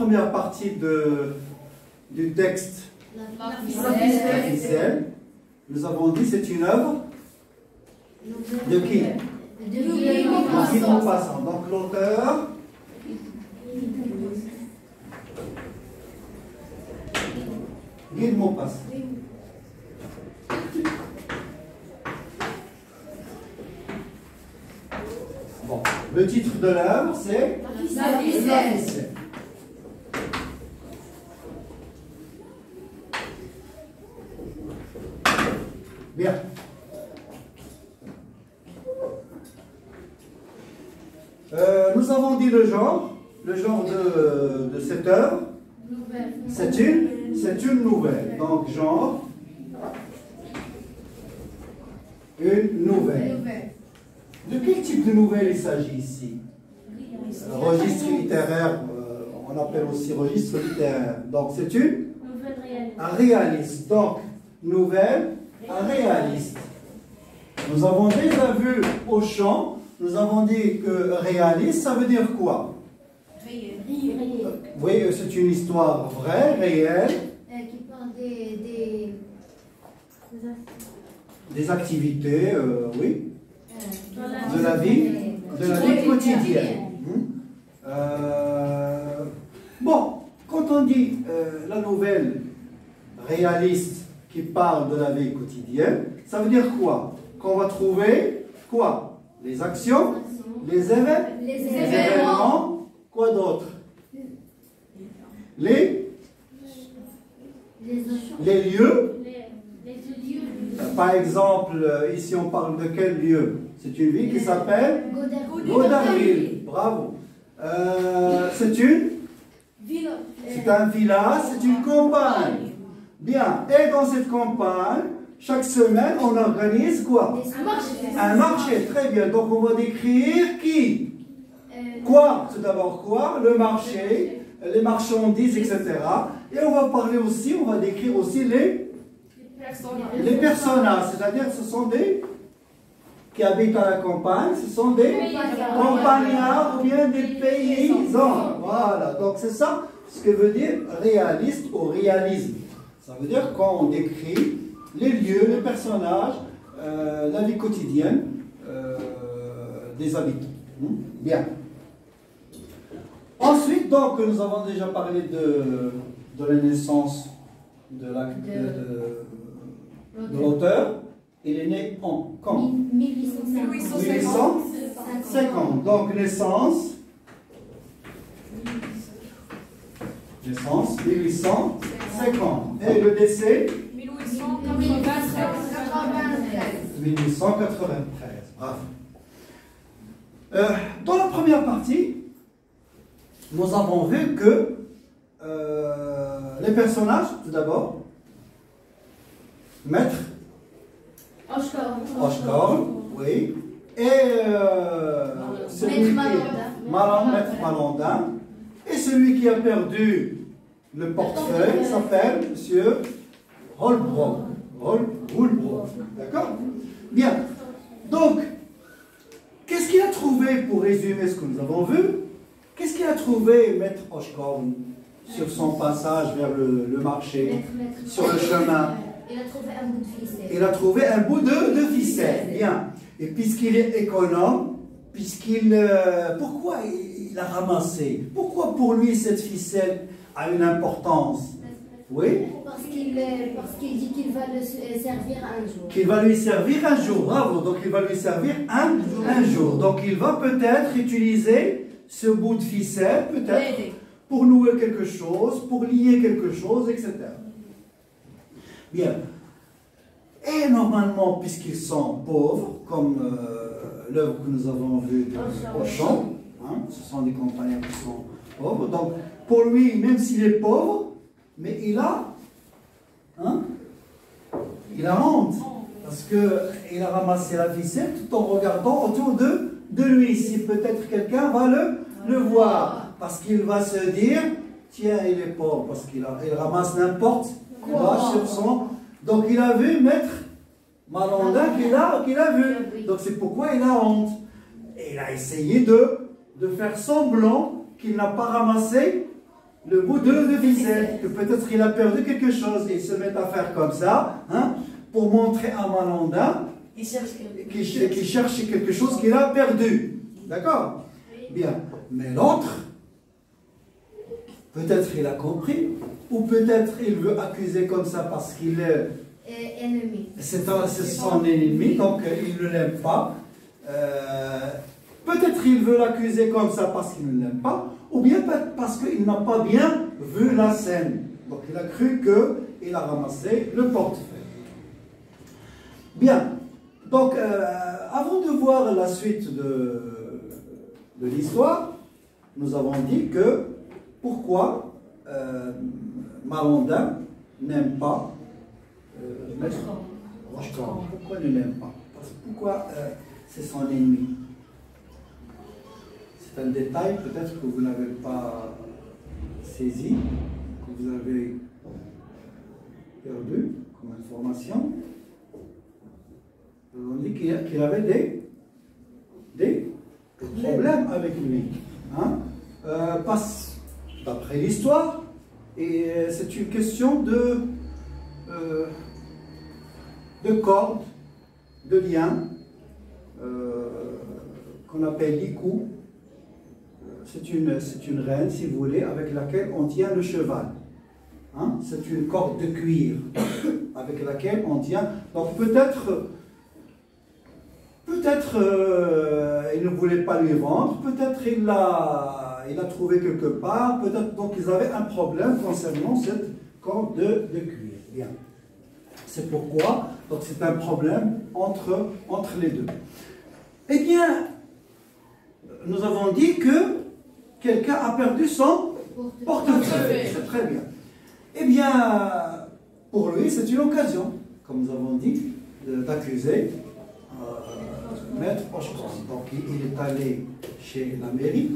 première partie du texte, la ficelle, nous avons dit c'est une œuvre de qui? De Guy de Maupassant. Donc l'auteur, Guy de Maupassant. Bon, le titre de l'œuvre c'est La ficelle. Bien. Nous avons dit le genre de cette œuvre. C'est une nouvelle. Donc, genre, une nouvelle. De quel type de nouvelle il s'agit ici? Registre littéraire, on appelle aussi registre littéraire. Donc, c'est un réaliste. Donc, nouvelle, un réaliste. Nous avons déjà vu au champ, nous avons dit que réaliste, ça veut dire quoi? Oui, c'est une histoire vraie, réelle. Qui parle des activités, oui. De la vie quotidienne. Bon, quand on dit la nouvelle réaliste qui parle de la vie quotidienne, ça veut dire quoi? Qu'on va trouver quoi? Les actions, les événements, quoi d'autre? Les lieux. Par exemple, ici on parle de quel lieu? C'est une ville qui s'appelle Goderville. Bravo. C'est un village, c'est une campagne. Bien. Et dans cette campagne, chaque semaine, on organise quoi? Un marché. Très bien. Donc on va décrire qui? Quoi? Tout d'abord quoi? Le marché, les marchandises, etc. Et on va parler aussi, on va décrire aussi les personnages. C'est-à-dire ce sont des qui habitent à la campagne, ce sont des campagnards ou bien des paysans. Voilà. Donc c'est ça ce que veut dire réaliste ou réalisme. Ça veut dire quand on décrit les lieux, les personnages, la vie quotidienne des habitants. Bien. Ensuite, donc, nous avons déjà parlé de la naissance de l'auteur. Il est né quand? 1850. Donc, naissance 1850. Et le décès 1893. Bravo. Dans la première partie, nous avons vu que les personnages, tout d'abord, Maître Oshkor, oui, et celui qui est Maître Malandin, et celui qui a perdu le portefeuille s'appelle Monsieur Holbrook. D'accord? Bien. Donc, qu'est-ce qu'il a trouvé pour résumer ce que nous avons vu? Qu'est-ce qu'il a trouvé, Maître Oshkor, sur son passage vers le marché, sur le chemin? Il a trouvé un bout de ficelle. Il a trouvé un bout de ficelle. Bien. Et puisqu'il est économe, pourquoi il a ramassé? Pourquoi pour lui cette ficelle a une importance? Oui? Parce qu'il dit qu'il va le servir un jour. Qu'il va lui servir un jour. Bravo. Donc il va lui servir un jour. Donc il va peut-être utiliser ce bout de ficelle, peut-être, pour nouer quelque chose, pour lier quelque chose, etc. Bien. Et normalement, puisqu'ils sont pauvres, comme l'œuvre que nous avons vue au champ, ce sont des compagnons qui sont pauvres, donc pour lui, même s'il est pauvre, mais il a honte, parce qu'il a ramassé la ficelle tout en regardant autour de lui, si peut-être quelqu'un va le voir, parce qu'il va se dire, tiens, il est pauvre, parce qu'il ramasse n'importe quoi sur son... Donc il a vu Maître Malandin qu'il a vu. Donc c'est pourquoi il a honte. Et il a essayé de faire semblant qu'il n'a pas ramassé le bout de ficelle, que peut-être il a perdu quelque chose, et il se met à faire comme ça, hein, pour montrer à Malandin qu'il cherche quelque chose qu'il a perdu. D'accord? Bien. Mais l'autre, peut-être il a compris, ou peut-être il veut accuser comme ça parce qu'il est ennemi. C'est son ennemi, donc il ne l'aime pas. Peut-être il veut l'accuser comme ça parce qu'il ne l'aime pas, ou bien parce qu'il n'a pas bien vu la scène. Donc il a cru qu'il a ramassé le portefeuille. Bien. Donc, avant de voir la suite de l'histoire, nous avons dit que pourquoi Malandin n'aime pas Maître Rochefort. Pourquoi il ne l'aime pas? Pourquoi c'est son ennemi? C'est un détail peut-être que vous n'avez pas saisi, que vous avez perdu comme information. On dit qu'il avait des problèmes avec lui. Hein? D'après l'histoire, et c'est une question de cordes, de liens, qu'on appelle l'ikou. C'est une reine, si vous voulez, avec laquelle on tient le cheval. Hein? C'est une corde de cuir avec laquelle on tient. Donc peut-être il ne voulait pas lui vendre, peut-être il l'a trouvé quelque part, peut-être donc ils avaient un problème concernant cette corde de cuir. Bien. C'est pourquoi, donc c'est un problème entre les deux. Eh bien, nous avons dit que quelqu'un a perdu son portefeuille. C'est très bien. Eh bien, pour lui, c'est une occasion, comme nous avons dit, d'accuser Maître Rochefort. Donc, il est allé chez la mairie,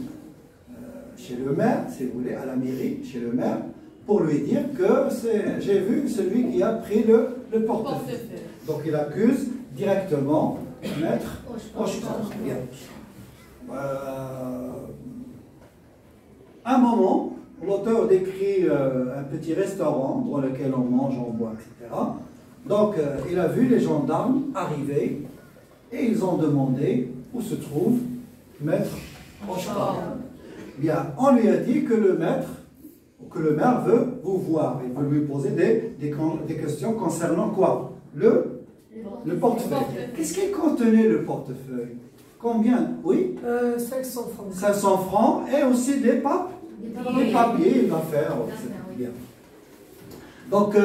chez le maire, si vous voulez, à la mairie, chez le maire, pour lui dire que j'ai vu celui qui a pris le portefeuille. Donc, il accuse directement Maître Rochefort. Bien. Un moment, l'auteur décrit un petit restaurant dans lequel on mange, on boit, etc. Donc, il a vu les gendarmes arriver et ils ont demandé où se trouve Maître Rochefort. Bien, on lui a dit que le maire veut vous voir. Il veut lui poser des questions concernant quoi? Le portefeuille. Qu'est-ce qu'il contenait le portefeuille? Combien? Oui? 500 francs. 500 francs et aussi des papiers, une affaire. Bien. Donc,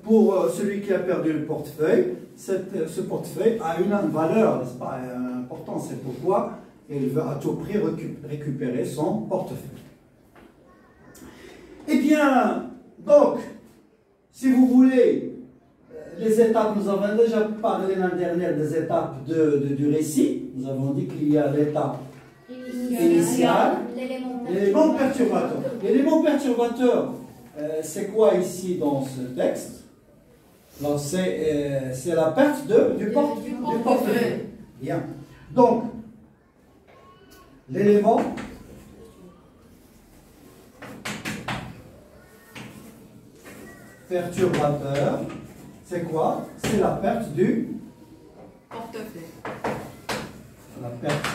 pour celui qui a perdu le portefeuille, ce portefeuille a une valeur, n'est-ce pas, importante. C'est pourquoi il veut à tout prix récupérer son portefeuille. Eh bien, donc, si vous voulez, les étapes, nous avons déjà parlé l'année dernière des étapes du récit. Nous avons dit qu'il y a l'étape initiale, l'élément perturbateur. L'élément perturbateur, c'est quoi ici dans ce texte? C'est la perte du portefeuille. Bien. Donc, l'élément perturbateur, c'est quoi? C'est la perte du Portefeuille. La perte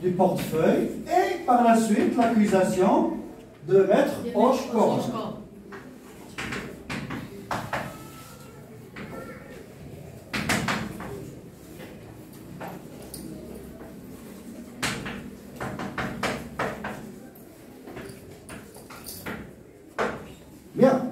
du portefeuille et par la suite l'accusation de Maître Rochefort. Bien.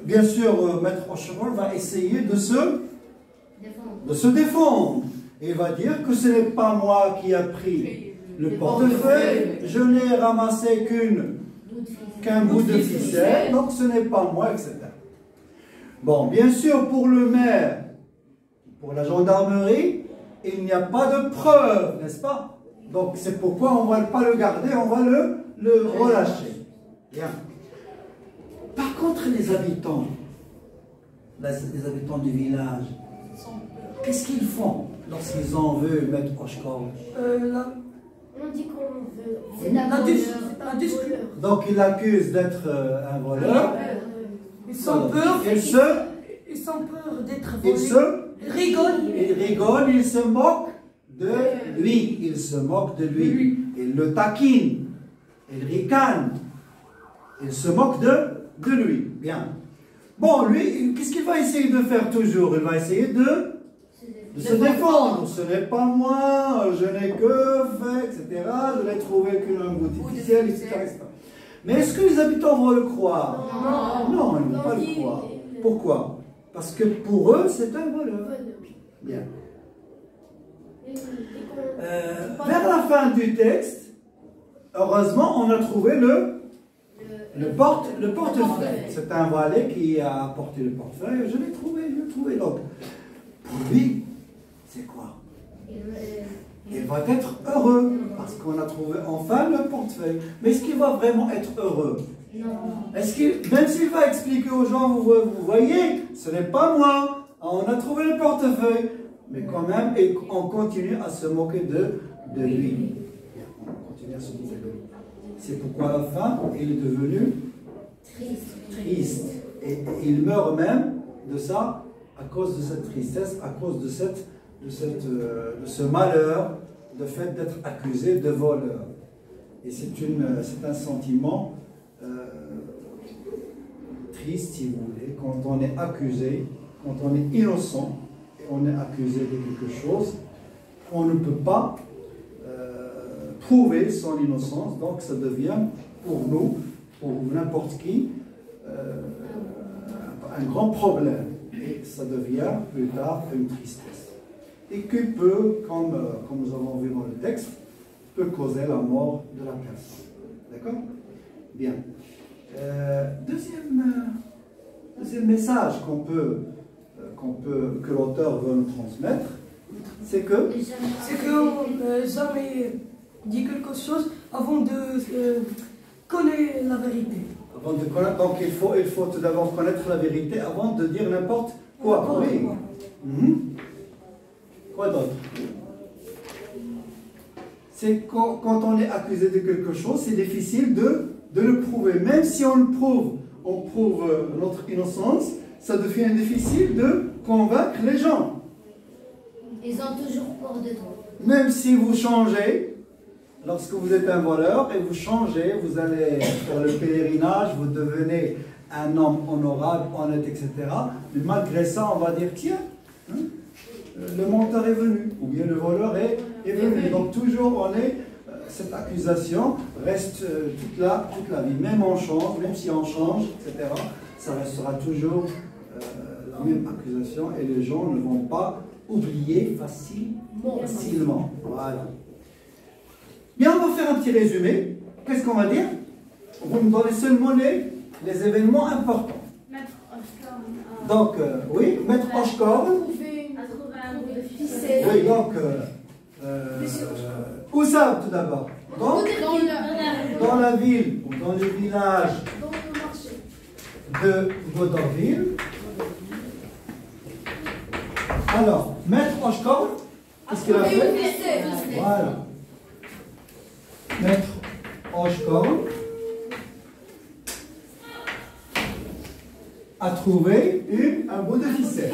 Bien sûr, Maître Rochefort va essayer de se défendre. Et il va dire que ce n'est pas moi qui a pris le portefeuille, je n'ai ramassé qu'un bout de ficelle, donc ce n'est pas moi, etc. Bon, bien sûr, pour le maire, pour la gendarmerie, il n'y a pas de preuve, n'est-ce pas? Donc c'est pourquoi on ne va pas le garder, on va le le relâcher. Bien. Par contre, les habitants du village, qu'est-ce qu'ils font lorsqu'ils en veulent mettre Oshkor? On dit qu'on veut. C'est La d'abord discussion. Donc, ils l'accusent d'être un voleur. Ils sont peur. Ils sont peur d'être volés. Ils rigolent. Ils se moquent de lui. Ils se moquent de lui. Ils le taquinent. Ils ricanent. Ils se moquent de lui. Bien. Bon, lui, qu'est-ce qu'il va essayer de faire toujours? Il va essayer de se défendre. Ce n'est pas moi, je n'ai que fait, etc. Je n'ai trouvé qu'un bout artificiel, etc. Mais est-ce que les habitants vont le croire? Non, ils ne vont pas le croire. Pourquoi? Parce que pour eux, c'est un voleur. Bien. Vers la fin du texte, heureusement, on a trouvé le portefeuille. C'est un valet qui a apporté le portefeuille. Je l'ai trouvé. Donc, pour lui, c'est quoi? Il va être heureux parce qu'on a trouvé enfin le portefeuille. Mais est-ce qu'il va vraiment être heureux? Non. Même s'il va expliquer aux gens, vous voyez, ce n'est pas moi, on a trouvé le portefeuille. Mais quand même, on continue à se moquer de lui. On continue à se moquer de lui. C'est pourquoi à la fin, il est devenu triste. Et il meurt même de ça, à cause de cette tristesse, à cause de ce malheur, de fait d'être accusé de voleur. Et c'est un sentiment triste, si vous voulez, quand on est accusé, quand on est innocent, et on est accusé de quelque chose, on ne peut pas prouver son innocence, donc ça devient pour nous, pour n'importe qui, un grand problème. Et ça devient plus tard une tristesse. Et qui peut, comme nous avons vu dans le texte, peut causer la mort de la personne. D'accord? Bien. Deuxième message que l'auteur veut nous transmettre, c'est que jamais dit quelque chose avant de connaître la vérité. Avant de connaître, donc il faut tout d'abord connaître la vérité avant de dire n'importe quoi. Oui. Quoi d'autre? C'est quand on est accusé de quelque chose, c'est difficile de le prouver. Même si on prouve notre innocence, ça devient difficile de convaincre les gens. Ils ont toujours peur de toi. Même si vous changez, lorsque vous êtes un voleur et vous changez, vous allez faire le pèlerinage, vous devenez un homme honorable, honnête, etc. Mais malgré ça, on va dire, tiens, le menteur est venu, ou bien le voleur est venu. Donc toujours, cette accusation reste toute la vie. Même si on change, etc., ça restera toujours la même accusation et les gens ne vont pas oublier facilement. Voilà. Bien, on va faire un petit résumé. Qu'est-ce qu'on va dire? Vous me donnez seulement les événements importants. Donc, oui, mettre Oshkor. Oui, donc, où ça tout d'abord? Dans la ville ou dans le village de Godorville. Alors, maître Oshkor, qu'est-ce qu'il a fait? Voilà. Maître Oshkor a trouvé un bout de ficelle.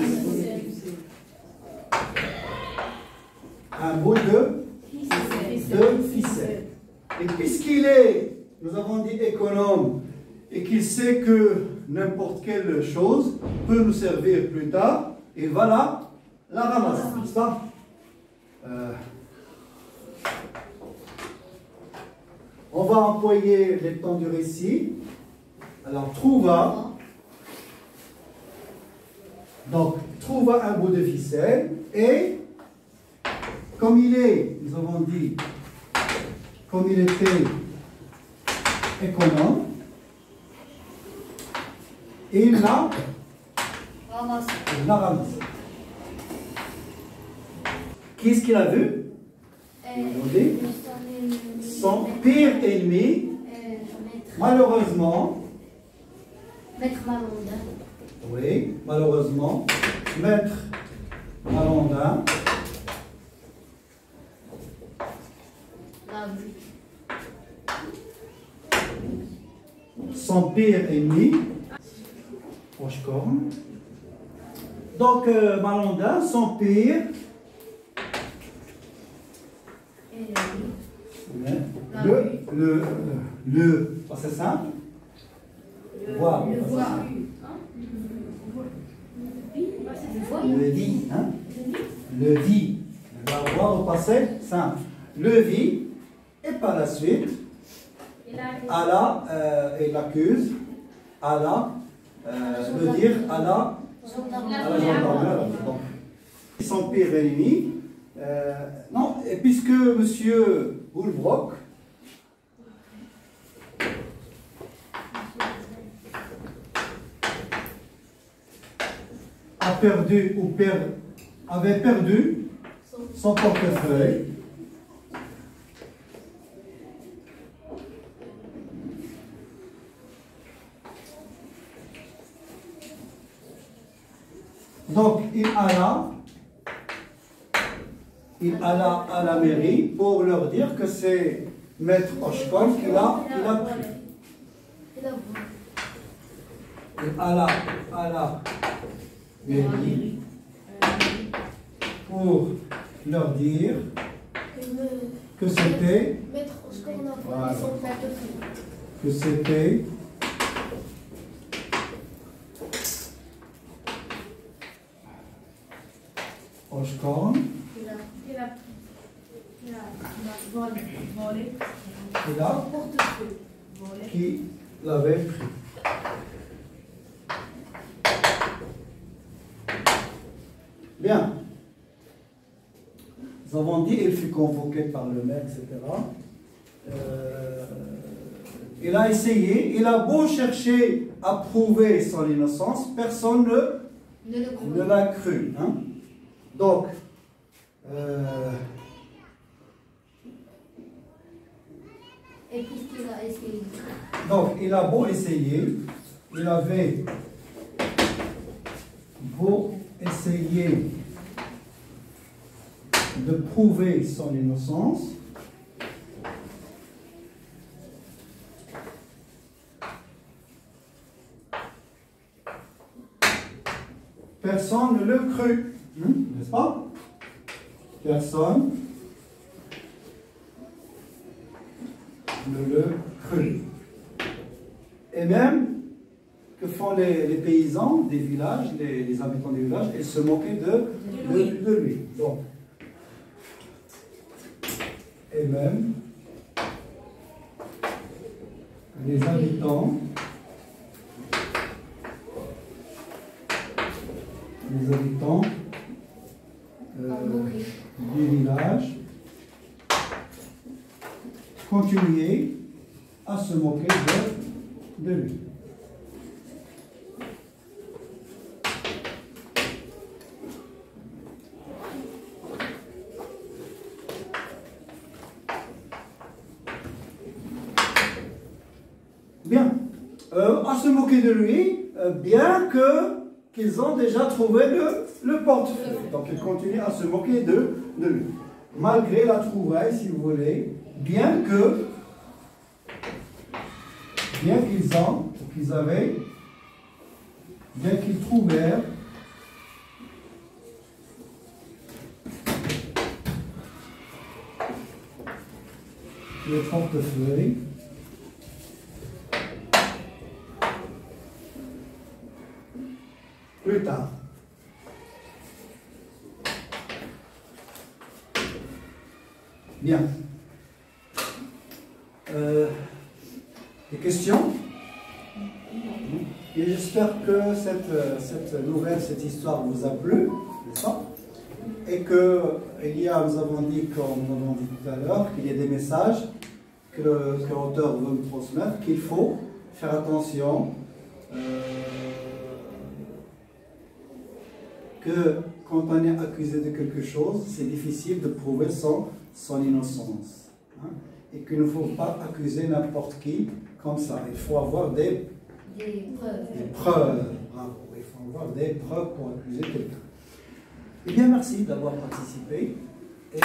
Un bout de ficelle. Et puisqu'il est, nous avons dit économe, et qu'il sait que n'importe quelle chose peut nous servir plus tard, il va la ramasser, n'est-ce pas? On va employer les temps du récit. Alors, trouva. Donc, trouva un bout de ficelle et, comme il est, nous avons dit, comme il était économe, il l'a ramassé. Qu'est-ce qu'il a vu? Son pire ennemi Malheureusement, Maître Malandin. oui, malheureusement, Maître Malandin son pire ennemi, Oshkorn. Donc, Malandin, son pire, c'est simple, voir, le dit, hein? Le dit, on va voir au passé simple, le vit, et par la suite, Allah, il l'accuse, Allah, de dire Allah, gendarmerie. Son pire ennemi, non, et puisque M. Boulbrock a perdu ou avait perdu son portefeuille, donc il alla à la mairie pour leur dire que c'est Maître Oshkorn qui l'a pris. Il alla à la mairie pour leur dire que c'était voilà, que c'était Oshkorn qui l'avait pris. Bien. Nous avons dit qu'il fut convoqué par le maire, etc. Il a essayé, il a beau chercher à prouver son innocence, personne ne l'a cru. Hein? Donc, et puisqu'il a essayé. Donc, il a beau essayer, il avait beau essayer de prouver son innocence, personne ne le crut, n'est-ce pas? Personne ne le crut. Et même, que font les paysans des villages, les habitants des villages, ils se moquaient de lui. Donc, et même, les habitants du village continuaient à se moquer de lui. Bien, à se moquer de lui, bien qu'ils ont déjà trouvé le portefeuille. Donc ils continuent à se moquer de lui. Malgré la trouvaille, si vous voulez, bien qu'ils trouvèrent le portefeuille, plus tard. Bien. Des questions? Et j'espère que cette nouvelle, cette histoire vous a plu, n'est-ce pas? Et que nous avons dit, comme nous avons dit tout à l'heure, qu'il y a des messages que l'auteur veut me transmettre, qu'il faut faire attention, que quand on est accusé de quelque chose, c'est difficile de prouver son innocence. Hein? et qu'il ne faut pas accuser n'importe qui comme ça. Il faut avoir des preuves. Bravo. Il faut avoir des preuves pour accuser quelqu'un. Eh bien, merci d'avoir participé. Et